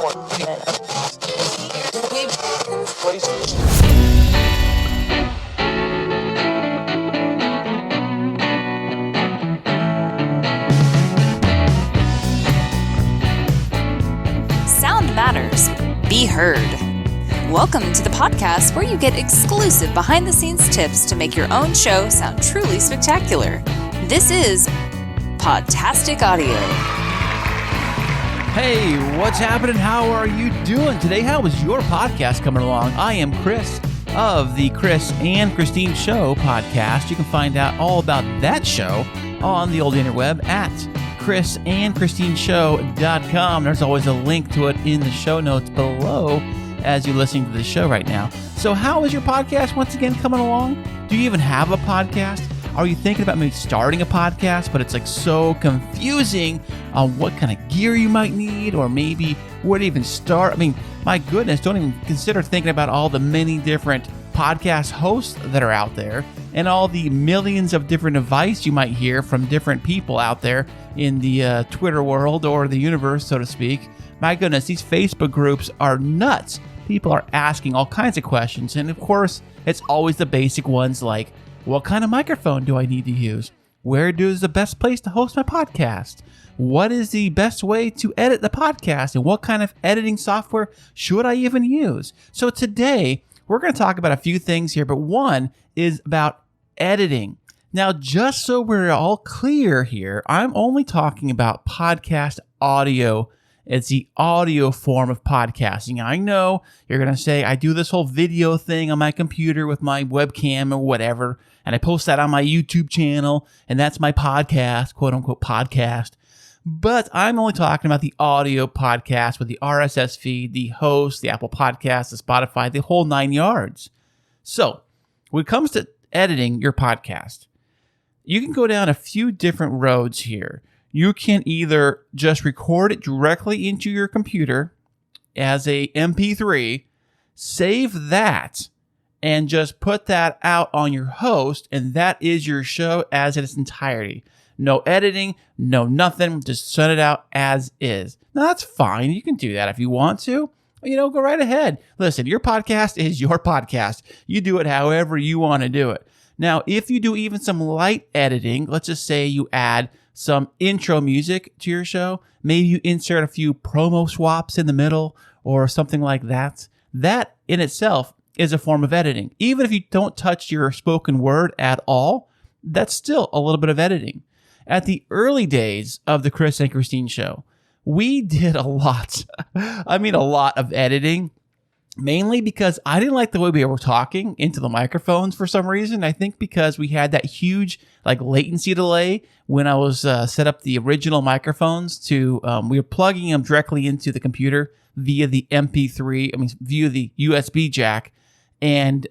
Sound matters. Be heard. Welcome to the podcast where you get exclusive behind-the-scenes tips to make your own show sound truly spectacular. This is Podtastic Audio. Hey, what's happening? How are you doing today? How is your podcast coming along? I am Chris of the Chris and Christine Show podcast. You can find out all about that show on the old interweb at chrisandchristineshow.com. There's always a link to it in the show notes below as you're listening to the show right now. So how is your podcast once again coming along? Do you even have a podcast? Are you thinking about maybe starting a podcast, but it's like so confusing on what kind of gear you might need or maybe where to even start? I mean, my goodness, don't even consider thinking about all the many different podcast hosts that are out there and all the millions of different advice you might hear from different people out there in the Twitter world or the universe, so to speak. My goodness, these Facebook groups are nuts. People are asking all kinds of questions. And of course, it's always the basic ones like, what kind of microphone do I need to use? Where is the best place to host my podcast? What is the best way to edit the podcast? And what kind of editing software should I even use? So today, we're going to talk about a few things here, but one is about editing. Now, just so we're all clear here, I'm only talking about podcast audio. It's the audio form of podcasting. I know you're going to say, I do this whole video thing on my computer with my webcam or whatever, and I post that on my YouTube channel, and that's my podcast, quote unquote podcast. But I'm only talking about the audio podcast with the RSS feed, the host, the Apple Podcast, the Spotify, the whole 9 yards. So when it comes to editing your podcast, you can go down a few different roads here. You can either just record it directly into your computer as a MP3, save that, and just put that out on your host, and that is your show as in its entirety. No editing, no nothing, just send it out as is. Now, that's fine. You can do that if you want to. Go right ahead. Listen, your podcast is your podcast. You do it however you want to do it. Now, if you do even some light editing, let's just say you add some intro music to your show, maybe you insert a few promo swaps in the middle or something like that. That in itself is a form of editing. Even if you don't touch your spoken word at all, that's still a little bit of editing. At the early days of the Chris and Christine Show, we did a lot of editing, mainly because I didn't like the way we were talking into the microphones for some reason. I think because we had that huge latency delay when I was set up the original microphones to, we were plugging them directly into the computer via the via the USB jack. And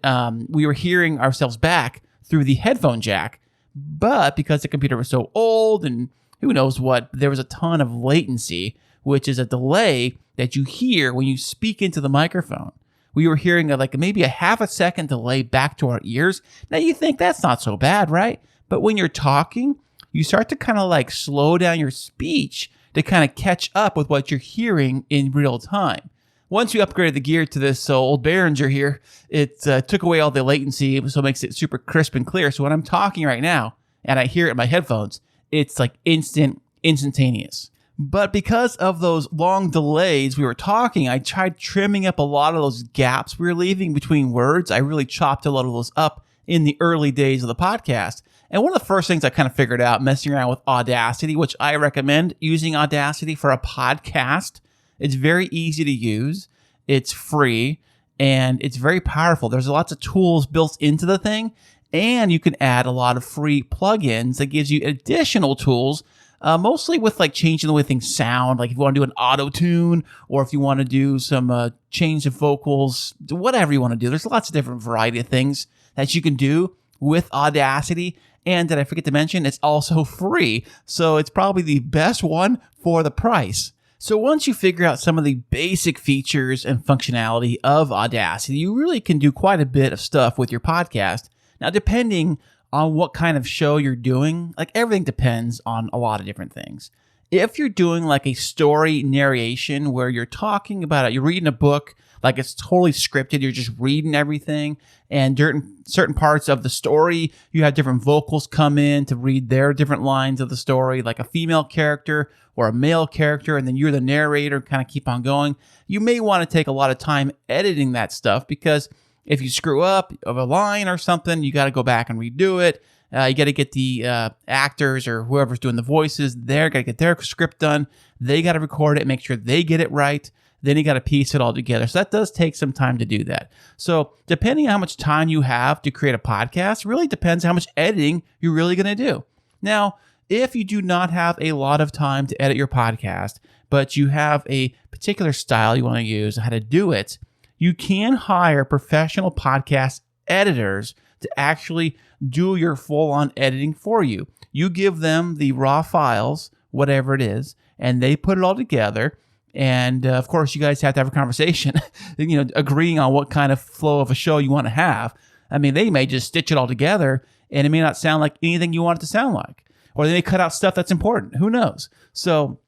we were hearing ourselves back through the headphone jack. But because the computer was so old and who knows what, there was a ton of latency, which is a delay that you hear when you speak into the microphone. We were hearing maybe a half a second delay back to our ears. Now you think that's not so bad, right? But when you're talking, you start to kind of slow down your speech to kind of catch up with what you're hearing in real time. Once you upgraded the gear to this old Behringer here, it took away all the latency, so it makes it super crisp and clear. So when I'm talking right now and I hear it in my headphones, it's instantaneous. But because of those long delays we were talking, I tried trimming up a lot of those gaps we were leaving between words. I really chopped a lot of those up in the early days of the podcast. And one of the first things I kind of figured out messing around with Audacity, which I recommend using Audacity for a podcast. It's very easy to use. It's free and it's very powerful. There's lots of tools built into the thing, and you can add a lot of free plugins that gives you additional tools, mostly with changing the way things sound. Like if you want to do an auto tune or if you want to do some change of vocals, whatever you want to do. There's lots of different variety of things that you can do with Audacity. And did I forget to mention, it's also free. So it's probably the best one for the price. So once you figure out some of the basic features and functionality of Audacity, you really can do quite a bit of stuff with your podcast. Now, depending on what kind of show you're doing, everything depends on a lot of different things. If you're doing like a story narration where you're talking about it, you're reading a book, like it's totally scripted, you're just reading everything, and during certain parts of the story, you have different vocals come in to read their different lines of the story, like a female character or a male character, and then you're the narrator, kind of keep on going. You may want to take a lot of time editing that stuff, because if you screw up of a line or something, you got to go back and redo it. You got to get the actors or whoever's doing the voices, they're got to get their script done. They got to record it, make sure they get it right. Then you got to piece it all together. So that does take some time to do that. So depending on how much time you have to create a podcast, really depends how much editing you're really going to do. Now, if you do not have a lot of time to edit your podcast, but you have a particular style you want to use, how to do it, you can hire professional podcast editors to actually do your full-on editing for you. You give them the raw files, whatever it is, and they put it all together. And of course, you guys have to have a conversation, agreeing on what kind of flow of a show you want to have. I mean, they may just stitch it all together, and it may not sound like anything you want it to sound like. Or they may cut out stuff that's important. Who knows? So,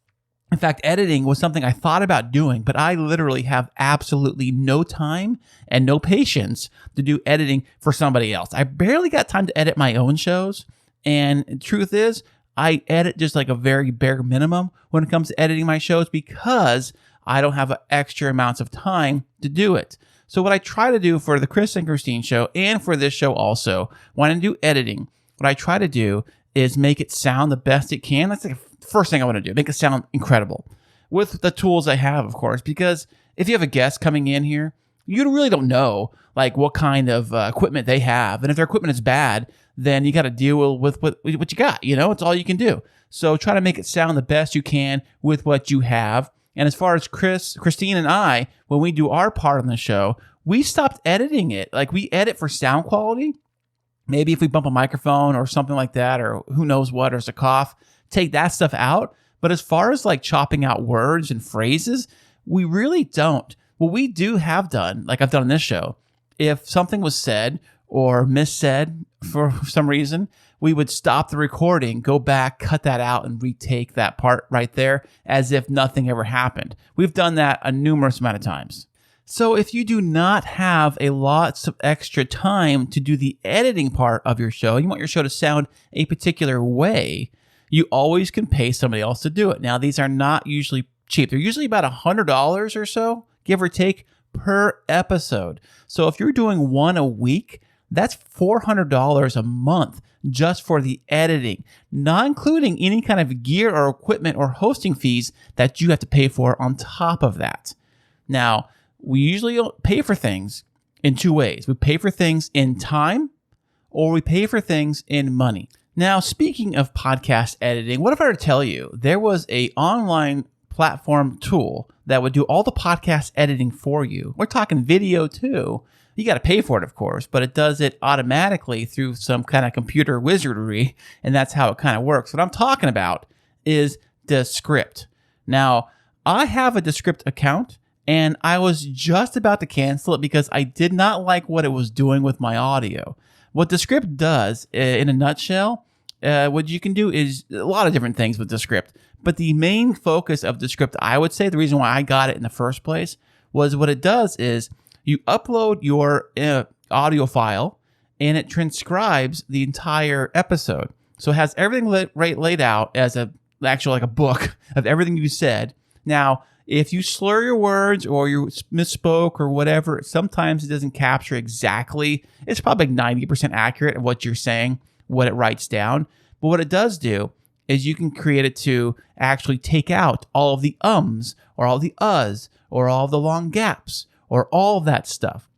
in fact, editing was something I thought about doing, but I literally have absolutely no time and no patience to do editing for somebody else. I barely got time to edit my own shows. And the truth is, I edit just like a very bare minimum when it comes to editing my shows, because I don't have extra amounts of time to do it. So what I try to do for the Chris and Christine show, and for this show also, when I do editing, what I try to do is make it sound the best it can. That's the first thing I want to do, make it sound incredible with the tools I have, of course, because if you have a guest coming in here, you really don't know like what kind of equipment they have. And if their equipment is bad, then you got to deal with what you got. It's all you can do. So try to make it sound the best you can with what you have. And as far as Christine and I, when we do our part on the show, we stopped editing it. Like, we edit for sound quality. Maybe if we bump a microphone or something like that, or who knows what, or it's a cough, take that stuff out. But as far as like chopping out words and phrases, we really don't. What we do have done, like I've done on this show, if something was said or missaid for some reason, we would stop the recording, go back, cut that out, and retake that part right there as if nothing ever happened. We've done that a numerous amount of times. So if you do not have a lots of extra time to do the editing part of your show, you want your show to sound a particular way, you always can pay somebody else to do it. Now, these are not usually cheap. They're usually about $100 or so, give or take, per episode. So if you're doing one a week, that's $400 a month just for the editing, not including any kind of gear or equipment or hosting fees that you have to pay for on top of that. Now, we usually pay for things in two ways. We pay for things in time, or we pay for things in money. Now, speaking of podcast editing, what if I were to tell you there was an online platform tool that would do all the podcast editing for you? We're talking video too. You got to pay for it, of course, but it does it automatically through some kind of computer wizardry, and that's how it kind of works. What I'm talking about is Descript. Now, I have a Descript account, and I was just about to cancel it because I did not like what it was doing with my audio. What Descript does, in a nutshell, what you can do is a lot of different things with Descript. But the main focus of Descript, I would say, the reason why I got it in the first place, was what it does is you upload your audio file, and it transcribes the entire episode. So it has everything laid out as like a book of everything you said. Now, if you slur your words or you misspoke or whatever, sometimes it doesn't capture exactly. It's probably like 90% accurate of what you're saying, what it writes down. But what it does do is you can create it to actually take out all of the ums or all the uhs or all of the long gaps or all of that stuff.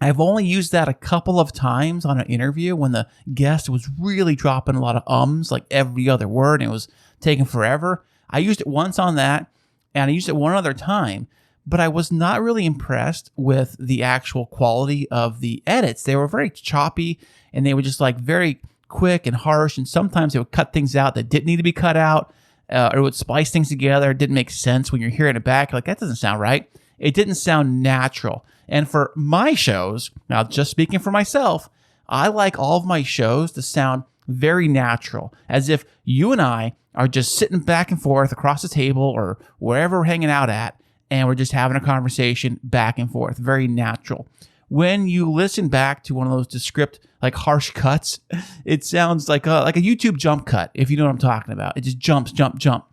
I've only used that a couple of times on an interview when the guest was really dropping a lot of ums, like every other word, and it was taking forever. I used it once on that, and I used it one other time, but I was not really impressed with the actual quality of the edits. They were very choppy, and they were just like very quick and harsh, and sometimes they would cut things out that didn't need to be cut out, or it would splice things together. It didn't make sense when you're hearing it back. You're like, that doesn't sound right. It didn't sound natural. And for my shows, now just speaking for myself, I like all of my shows to sound very natural, as if you and I are just sitting back and forth across the table or wherever we're hanging out at, and we're just having a conversation back and forth. Very natural. When you listen back to one of those Descript, like harsh cuts, it sounds like a YouTube jump cut, if you know what I'm talking about. It just jumps, jump, jump.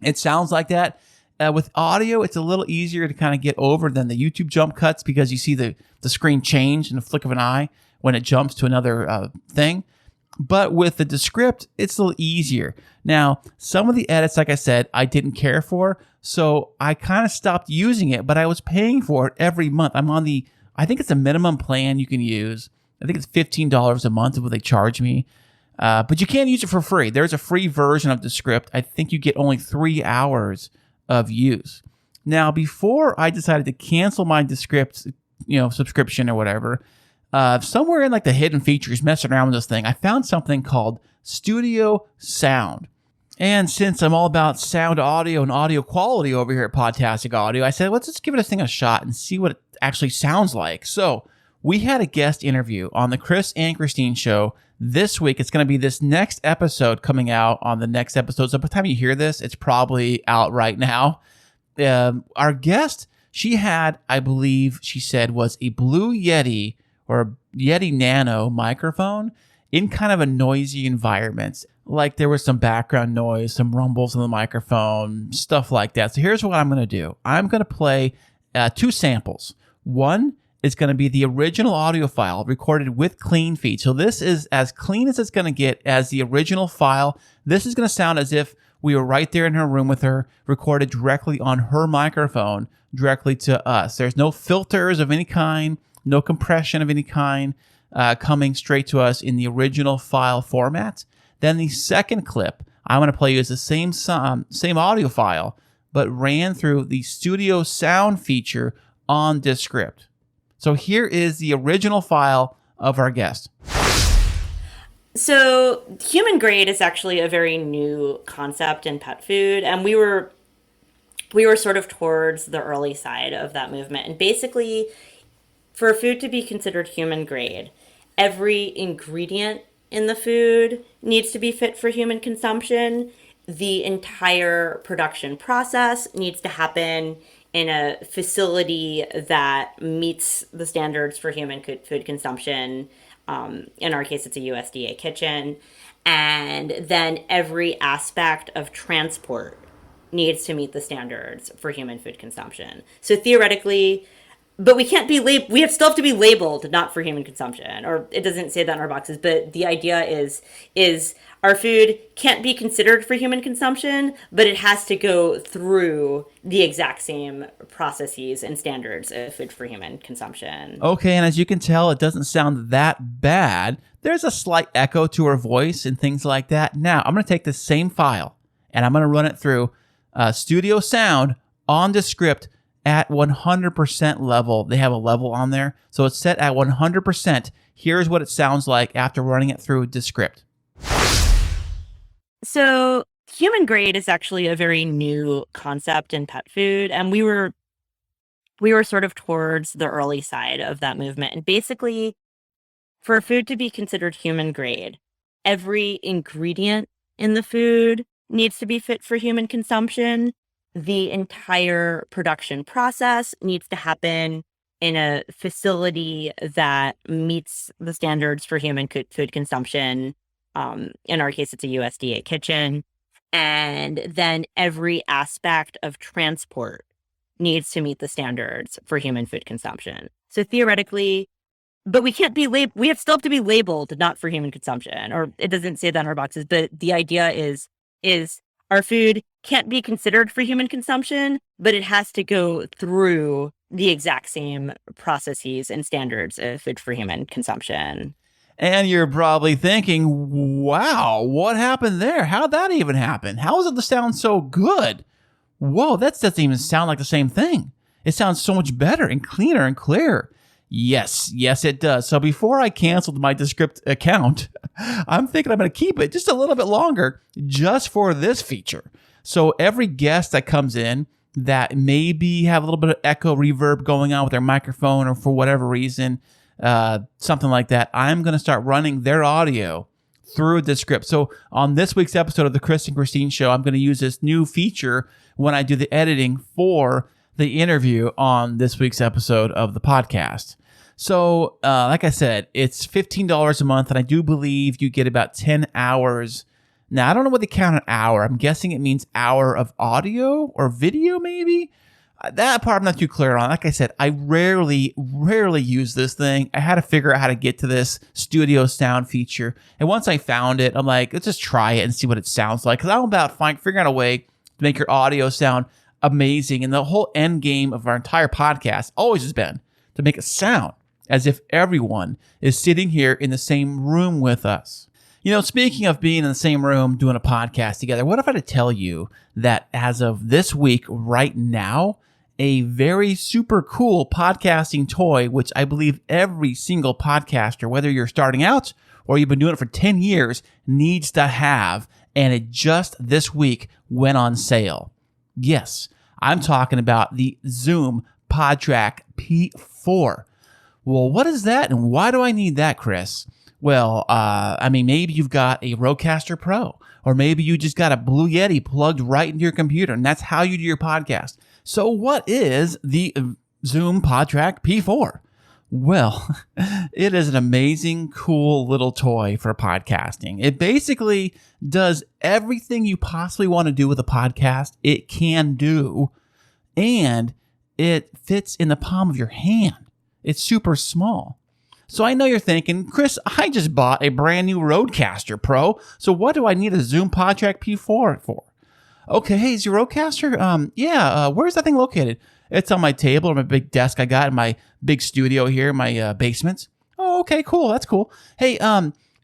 It sounds like that. With audio, it's a little easier to kind of get over than the YouTube jump cuts because you see the screen change in the flick of an eye when it jumps to another thing. But with the Descript, it's a little easier. Now, some of the edits, like I said, I didn't care for, so I kind of stopped using it, but I was paying for it every month. I'm on I think it's a minimum plan you can use. I think it's $15 a month is what they charge me. But you can use it for free. There's a free version of Descript. I think you get only 3 hours of use. Now, before I decided to cancel my Descript, subscription or whatever, somewhere in like the hidden features, messing around with this thing, I found something called Studio Sound. And since I'm all about sound audio and audio quality over here at Podtastic Audio, I said, let's just give this thing a shot and see what it actually sounds like. So we had a guest interview on the Chris and Christine show this week. It's going to be this next episode coming out on the next episode. So by the time you hear this, it's probably out right now. Our guest, she had, I believe she said, was a Blue Yeti or a Yeti Nano microphone in kind of a noisy environment. Like there was some background noise, some rumbles in the microphone, stuff like that. So here's what I'm going to do. I'm going to play 2 samples. One is going to be the original audio file recorded with clean feed. So this is as clean as it's going to get as the original file. This is going to sound as if we were right there in her room with her, recorded directly on her microphone, directly to us. There's no filters of any kind, no compression of any kind coming straight to us in the original file format. Then the second clip I'm going to play you is the same audio file, but ran through the Studio Sound feature on Descript. So here is the original file of our guest. So human grade is actually a very new concept in pet food, and we were sort of towards the early side of that movement. And basically, for a food to be considered human grade, every ingredient in the food needs to be fit for human consumption. The entire production process needs to happen in a facility that meets the standards for human food consumption. In our case, it's a USDA kitchen. And then every aspect of transport needs to meet the standards for human food consumption. So theoretically, but we can't be we still have to be labeled not for human consumption, or it doesn't say that in our boxes, but the idea is our food can't be considered for human consumption, but it has to go through the exact same processes and standards of food for human consumption. Okay, and as you can tell, it doesn't sound that bad. There's a slight echo to her voice and things like that. Now, I'm going to take the same file, and I'm going to run it through Studio Sound on Descript at 100% level. They have a level on there, so it's set at 100%. Here's what it sounds like after running it through Descript. So human grade is actually a very new concept in pet food, and we were sort of towards the early side of that movement. And basically, for a food to be considered human grade, every ingredient in the food needs to be fit for human consumption. The entire production process needs to happen in a facility that meets the standards for human food consumption. In our case, it's a USDA kitchen. And then every aspect of transport needs to meet the standards for human food consumption. So theoretically, but we can't be we still have to be labeled not for human consumption, or it doesn't say that in our boxes, but the idea is our food can't be considered for human consumption, but it has to go through the exact same processes and standards of food for human consumption. And you're probably thinking, wow, what happened there? How'd that even happen? How is it to sound so good? Whoa, that doesn't even sound like the same thing. It sounds so much better and cleaner and clearer. Yes, it does. So before I canceled my Descript account, I'm thinking I'm going to keep it just a little bit longer just for this feature. So every guest that comes in that maybe have a little bit of echo reverb going on with their microphone or for whatever reason, something like that, I'm going to start running their audio through Descript. So on this week's episode of the Chris and Christine Show, I'm going to use this new feature when I do the editing for the interview on this week's episode of the podcast. So like I said, it's $15 a month, and I do believe you get about 10 hours. Now, I don't know what they count an hour. I'm guessing it means hour of audio or video, maybe. That part I'm not too clear on. Like I said, I rarely use this thing. I had to figure out how to get to this studio sound feature. And once I found it, I'm like, let's just try it and see what it sounds like. Because I'm about figuring out a way to make your audio sound amazing. And the whole end game of our entire podcast always has been to make it sound as if everyone is sitting here in the same room with us. You know, speaking of being in the same room doing a podcast together, what if I had to tell you that as of this week, right now, a very super cool podcasting toy, which I believe every single podcaster, whether you're starting out or you've been doing it for 10 years, needs to have, and it just this week went on sale. Yes, I'm talking about the Zoom Podtrak P4. Well, what is that, and why do I need that, Chris? Well, maybe you've got a Rodecaster Pro, or maybe you just got a Blue Yeti plugged right into your computer, and that's how you do your podcast. So what is the Zoom Podtrak P4? Well, it is an amazing, cool little toy for podcasting. It basically does everything you possibly want to do with a podcast. It can do, and it fits in the palm of your hand. It's super small. So I know you're thinking, Chris, I just bought a brand new Rodecaster Pro, so what do I need a Zoom Podtrak P4 for? Okay, hey, is your Rodecaster? Where's that thing located? It's on my table or my big desk I got in my big studio here in my basement. Oh, okay, cool. That's cool. Hey,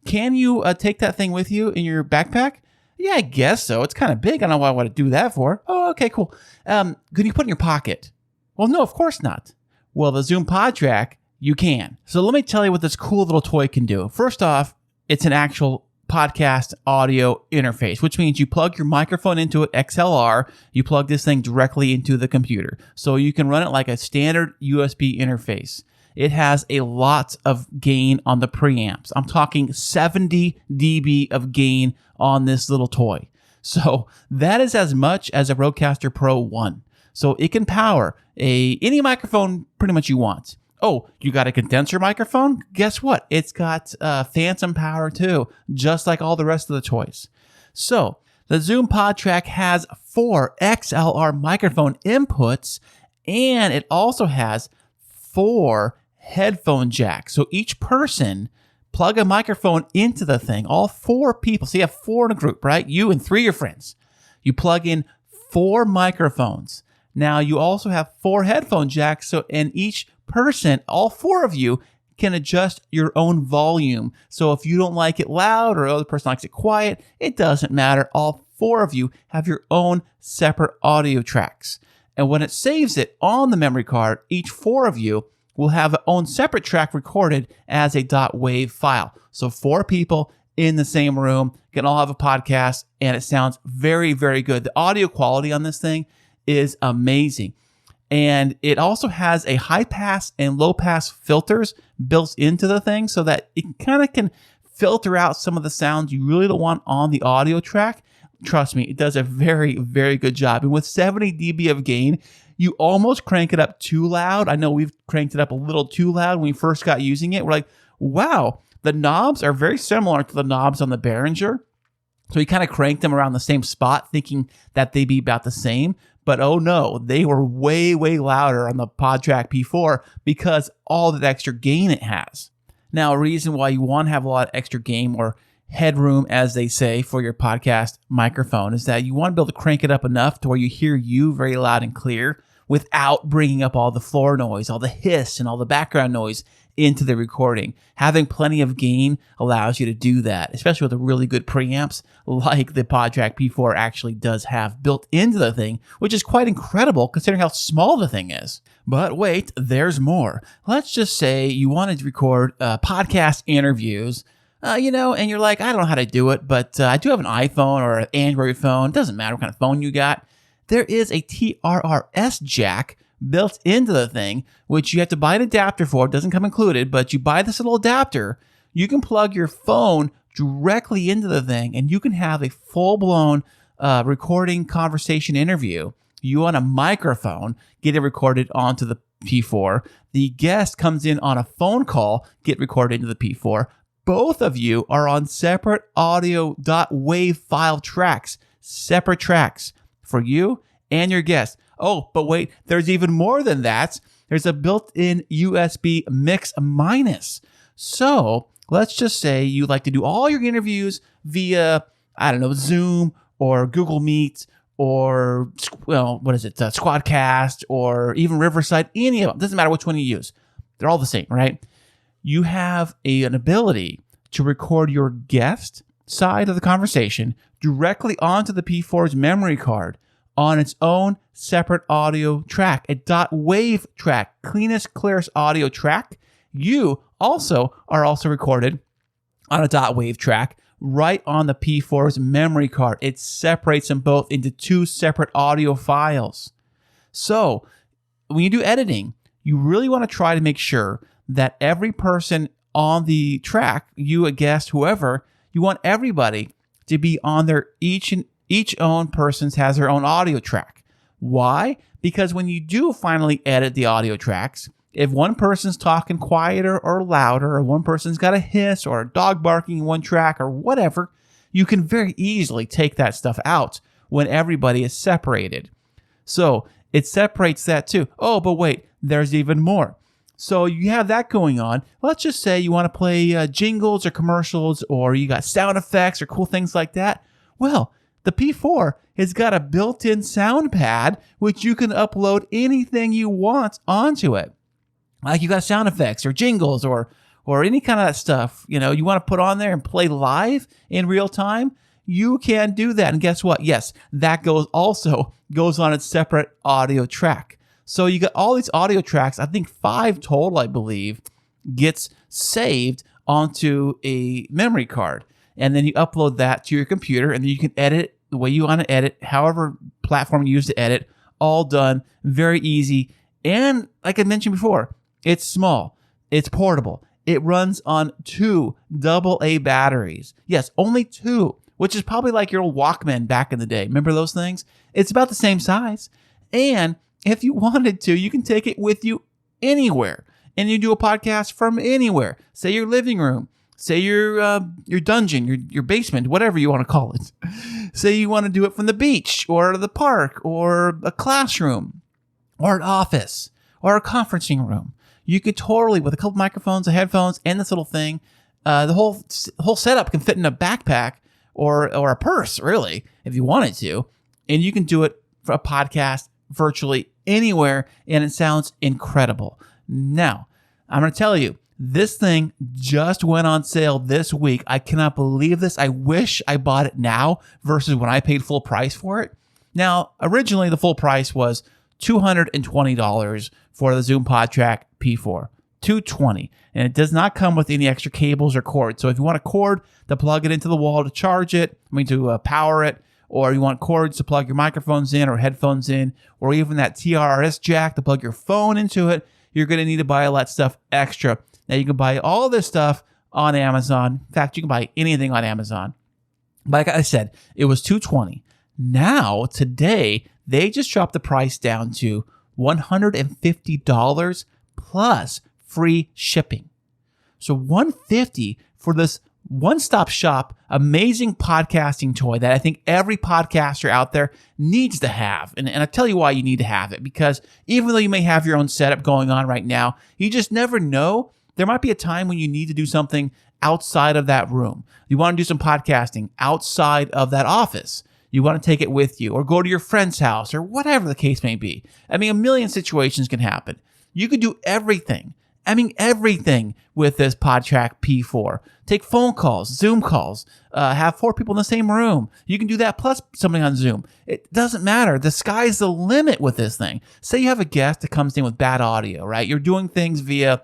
can you take that thing with you in your backpack? Yeah, I guess so. It's kind of big. I don't know what I want to do that for. Oh, okay, cool. Can you put it in your pocket? Well, no, of course not. Well, the Zoom Podtrak, you can. So let me tell you what this cool little toy can do. First off, it's an actual podcast audio interface, which means you plug your microphone into it, XLR, you plug this thing directly into the computer. So you can run it like a standard USB interface. It has a lot of gain on the preamps. I'm talking 70 dB of gain on this little toy. So that is as much as a Rodecaster Pro 1. So it can power any microphone pretty much you want. Oh, you got a condenser microphone? Guess what? It's got phantom power too, just like all the rest of the toys. So the Zoom Podtrak has 4 XLR microphone inputs, and it also has 4 headphone jacks. So each person plug a microphone into the thing, all 4 people. So you have 4 in a group, right? You and 3 of your friends. You plug in 4 microphones. Now you also have 4 headphone jacks, and each person, all 4 of you, can adjust your own volume. So if you don't like it loud or the other person likes it quiet, it doesn't matter. All 4 of you have your own separate audio tracks. And when it saves it on the memory card, each 4 of you will have their own separate track recorded as a .wav file. So 4 people in the same room can all have a podcast, and it sounds very, very good. The audio quality on this thing is amazing. And it also has a high pass and low pass filters built into the thing so that it kind of can filter out some of the sounds you really don't want on the audio track. Trust me, it does a very, very good job. And with 70 dB of gain, you almost crank it up too loud. I know we've cranked it up a little too loud when we first got using it. We're like, wow, the knobs are very similar to the knobs on the Behringer. So we kind of cranked them around the same spot thinking that they'd be about the same. But oh no, they were way, way louder on the Podtrak P4 because all that extra gain it has. Now, a reason why you want to have a lot of extra gain or headroom, as they say, for your podcast microphone is that you want to be able to crank it up enough to where you hear you very loud and clear without bringing up all the floor noise, all the hiss, and all the background noise into the recording. Having plenty of gain allows you to do that, especially with the really good preamps like the Podtrak P4 actually does have built into the thing, which is quite incredible considering how small the thing is. But wait, there's more. Let's just say you wanted to record podcast interviews, and you're like, I don't know how to do it, but I do have an iPhone or an Android phone. It doesn't matter what kind of phone you got. There is a TRRS jack built into the thing, which you have to buy an adapter for. It doesn't come included, but you buy this little adapter. You can plug your phone directly into the thing, and you can have a full-blown recording conversation interview. You on a microphone, get it recorded onto the P4. The guest comes in on a phone call, get recorded into the P4. Both of you are on separate audio.wave file tracks, separate tracks for you and your guest. Oh, but wait, there's even more than that. There's a built-in USB mix minus. So let's just say you like to do all your interviews via, Zoom or Google Meet or, Squadcast or even Riverside, any of them. Doesn't matter which one you use. They're all the same, right? You have an ability to record your guest side of the conversation directly onto the P4's memory card on its own separate audio track, a .wave track, cleanest, clearest audio track. You are also recorded on a .wave track right on the P4's memory card. It separates them both into two separate audio files. So when you do editing, you really want to try to make sure that every person on the track, you, a guest, whoever, you want everybody to be on their each own person's has their own audio track. Why? Because when you do finally edit the audio tracks, if one person's talking quieter or louder, or one person's got a hiss or a dog barking in one track or whatever, you can very easily take that stuff out when everybody is separated. So it separates that too. Oh, but wait, there's even more. So you have that going on. Let's just say you want to play jingles or commercials, or you got sound effects or cool things like that. Well, the P4 has got a built-in sound pad, which you can upload anything you want onto it. Like you got sound effects or jingles or any kind of that stuff, you want to put on there and play live in real time. You can do that. And guess what? Yes, that goes on its separate audio track. So you got all these audio tracks, I think 5 total, I believe, gets saved onto a memory card. And then you upload that to your computer, and then you can edit the way you want to edit, however platform you use to edit, all done, very easy. And like I mentioned before, it's small, it's portable. It runs on 2 AA batteries. Yes, only 2, which is probably like your old Walkman back in the day. Remember those things? It's about the same size. And if you wanted to, you can take it with you anywhere. And you do a podcast from anywhere. Say your living room. Say your dungeon, your basement, whatever you want to call it. Say you want to do it from the beach or the park or a classroom or an office or a conferencing room. You could totally, with a couple microphones, and headphones, and this little thing, the whole setup can fit in a backpack or a purse, really, if you wanted to. And you can do it for a podcast virtually anywhere, and it sounds incredible. Now, I'm going to tell you, this thing just went on sale this week. I cannot believe this. I wish I bought it now versus when I paid full price for it. Now, originally the full price was $220 for the Zoom Podtrak P4. $220, and it does not come with any extra cables or cords. So if you want a cord to plug it into the wall to charge it, to power it, or you want cords to plug your microphones in or headphones in, or even that TRS jack to plug your phone into it, you're going to need to buy all that stuff extra. Now, you can buy all this stuff on Amazon. In fact, you can buy anything on Amazon. Like I said, it was $220. Now, today, they just dropped the price down to $150 plus free shipping. So $150 for this one-stop shop, amazing podcasting toy that I think every podcaster out there needs to have. And I'll tell you why you need to have it, because even though you may have your own setup going on right now, you just never know. There might be a time when you need to do something outside of that room. You want to do some podcasting outside of that office. You want to take it with you or go to your friend's house or whatever the case may be. A million situations can happen. You could do everything. Everything with this Podtrak P4. Take phone calls, Zoom calls, have 4 people in the same room. You can do that plus something on Zoom. It doesn't matter. The sky's the limit with this thing. Say you have a guest that comes in with bad audio, right? You're doing things via,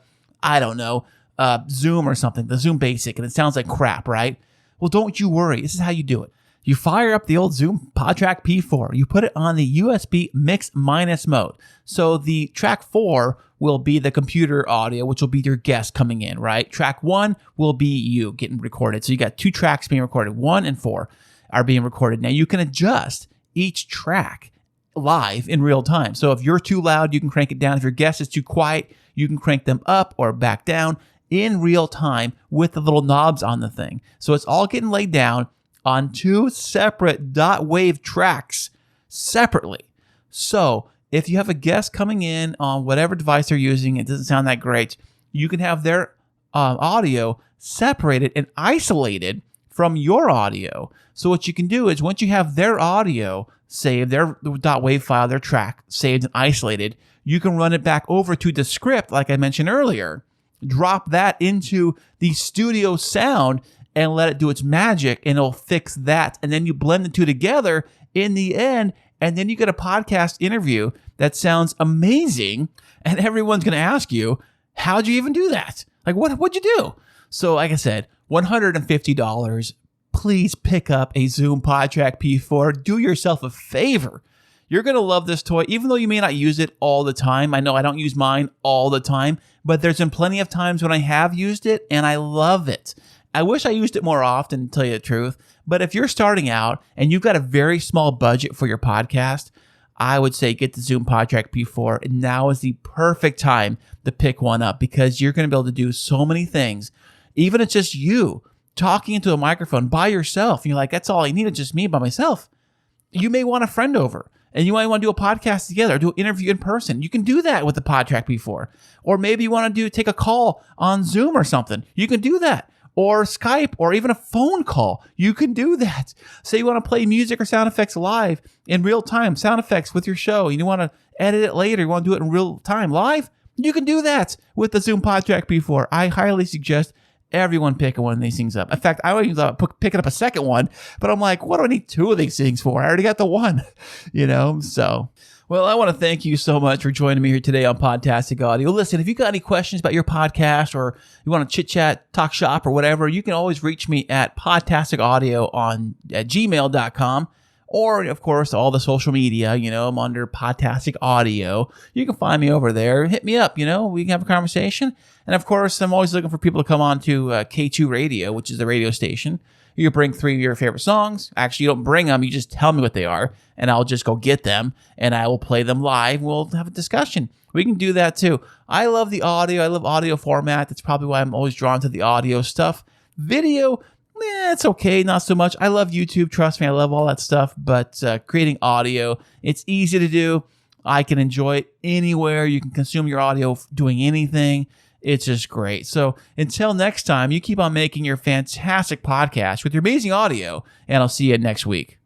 Zoom or something, the Zoom Basic, and it sounds like crap, right? Well, don't you worry. This is how you do it. You fire up the old Zoom Podtrak P4. You put it on the USB mix minus mode. So the track 4 will be the computer audio, which will be your guest coming in, right? Track 1 will be you getting recorded. So you got 2 tracks being recorded. 1 and 4 are being recorded. Now you can adjust each track live in real time. So if you're too loud, you can crank it down. If your guest is too quiet, you can crank them up or back down in real time with the little knobs on the thing. So it's all getting laid down on 2 separate .wave tracks separately. So if you have a guest coming in on whatever device they're using, it doesn't sound that great, you can have their audio separated and isolated from your audio. So what you can do is once you have their audio saved, their .wave file, their track saved and isolated, you can run it back over to Descript, like I mentioned earlier, drop that into the studio sound and let it do its magic, and it'll fix that. And then you blend the 2 together in the end, and then you get a podcast interview that sounds amazing, and everyone's going to ask you, how'd you even do that? Like, what'd you do? So like I said, $150. Please pick up a Zoom Podtrak P4. Do yourself a favor. You're going to love this toy, even though you may not use it all the time. I know I don't use mine all the time, but there's been plenty of times when I have used it, and I love it. I wish I used it more often, to tell you the truth. But if you're starting out and you've got a very small budget for your podcast, I would say get the Zoom Podtrak P4. And now is the perfect time to pick one up because you're going to be able to do so many things. Even if it's just you talking into a microphone by yourself. And you're like, that's all I need, it's just me by myself. You may want a friend over and you might want to do a podcast together, do an interview in person. You can do that with the Podtrak P4. Or maybe you want to take a call on Zoom or something. You can do that. Or Skype, or even a phone call. You can do that. Say you want to play music or sound effects live in real time, sound effects with your show. You want to edit it later. You want to do it in real time live. You can do that with the Zoom Podtrak P4. I highly suggest everyone pick one of these things up. In fact, I always thought picking up a second one, but I'm like, what do I need 2 of these things for? I already got the one, so. Well, I want to thank you so much for joining me here today on Podtastic Audio. Listen, if you got any questions about your podcast or you want to chit-chat, talk shop or whatever, you can always reach me at podtasticaudio at gmail.com. Or, of course, all the social media, I'm under Podtastic Audio. You can find me over there. Hit me up, we can have a conversation. And, of course, I'm always looking for people to come on to K2 Radio, which is the radio station. You bring 3 of your favorite songs. Actually, you don't bring them. You just tell me what they are, and I'll just go get them, and I will play them live. We'll have a discussion. We can do that, too. I love the audio. I love audio format. That's probably why I'm always drawn to the audio stuff. Video, it's okay, not so much. I love YouTube. Trust me, I love all that stuff. But creating audio, it's easy to do. I can enjoy it anywhere. You can consume your audio doing anything. It's just great. So until next time, you keep on making your fantastic podcast with your amazing audio, and I'll see you next week.